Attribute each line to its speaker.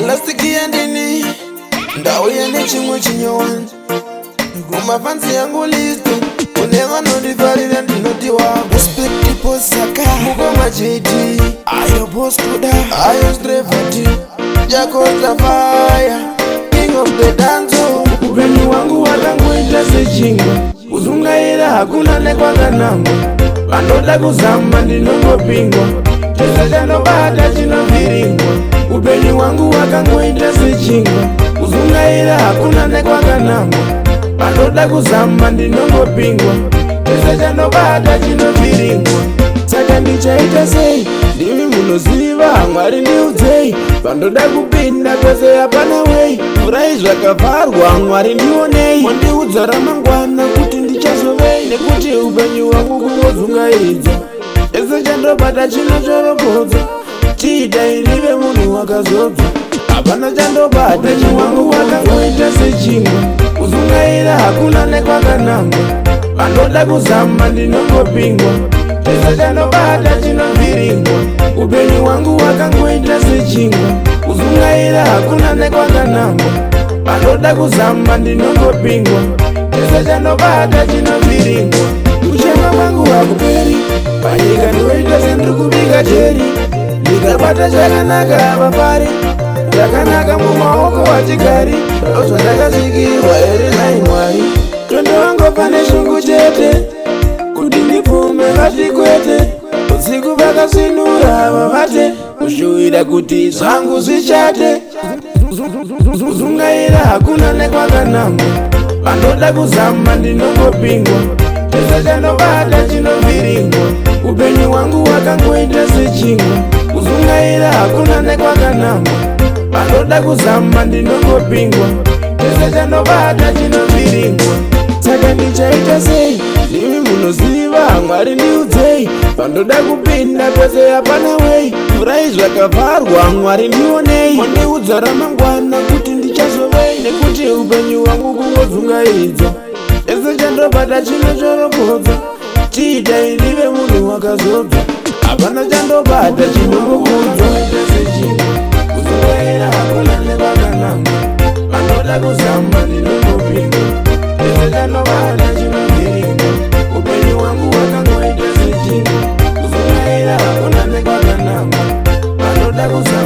Speaker 1: Lastikia ndini ndauya nechimwe chinyowani kumafanzi yangu listo unenga nondifarira ndinotiwa respecti posaka mukoma cheti ayo poskuda ayo strevati jakota fire king of the danzo. Upenyu wangu wakangoita sechingwa kuzungaira hakuna nekwakanangwa vanoda kuzama ndinongopingwa chese chanobata chinovhiringwa. Upenyu wangu wakangoita sechingwa kuzungaira hakuna nekwakanangwa vanoda kuzama ndinongopingwa chese chanobata chinovhiringwa. Saka ndichaita sei ndimi munoziva Mwari ndiudzei vandoda kupinda kwese hapana wei furai zvakavharwa Mwari ndionei wandiudza ramangwana kuti ndichazovei nekuti upenyu wangu kungodzungairidza ese chandobata chinochorokodza chiitai ndive munhu wakazodzwa hapana chandobata. Upenyu wangu wakangoita sechingwa kuzungaira hakuna nekwakanangwa vandoda kuzama ndinongopingwa chese chanobata chinovhiringwa. Upenyu wangu wakangoita sechingwa kuzungaira hakuna nekwakanangwa vanoda kuzama ndinongopingwa chese chanobata chinovhiringwa. Kuchema kwangu hakuperi panyika ndoita sendiri kubika teri ndikabata chakanaka vapari chakanaka mumaoko wachigari ndozvandakasvikirwa here nai Mwari tondovangopa neshungu chete kuti ndipfume vasvikwete usiku vakasvinura vavate kushuwira kuti zvangu zvichate. Kuzungaira hakuna nekwakanangwa vanoda kuzama ndinongopingwa chese chanobata chinovhiringwa. Upenyu wangu wakangoita sechingwa kuzungaira hakuna nekwakanangwa vanoda kuzama ndinongopingwa chese chanobata chinovhiringwa. Saka ndichaita sei ndimi munoziva Mwari ndiudzei vandoda kupinda kwese hapana wei furai zvakavharwa Mwari ndionei wandiudza ramangwana kuti ndichazovei nekuti upenyu wangu kungodzungairidza ese chandobata chinochorokodza chiitai ndive munhu wakazodzwa hapana chandobata chinombokudzwa kuzungaira hakuna nekwakanangwa vanoda kuzama ndinongopingwa chese chanobata chinovhiringwa. Upenyu wangu wakangoita sechingwa kuzungaira hakuna nekwakanangwa vanoda kuzama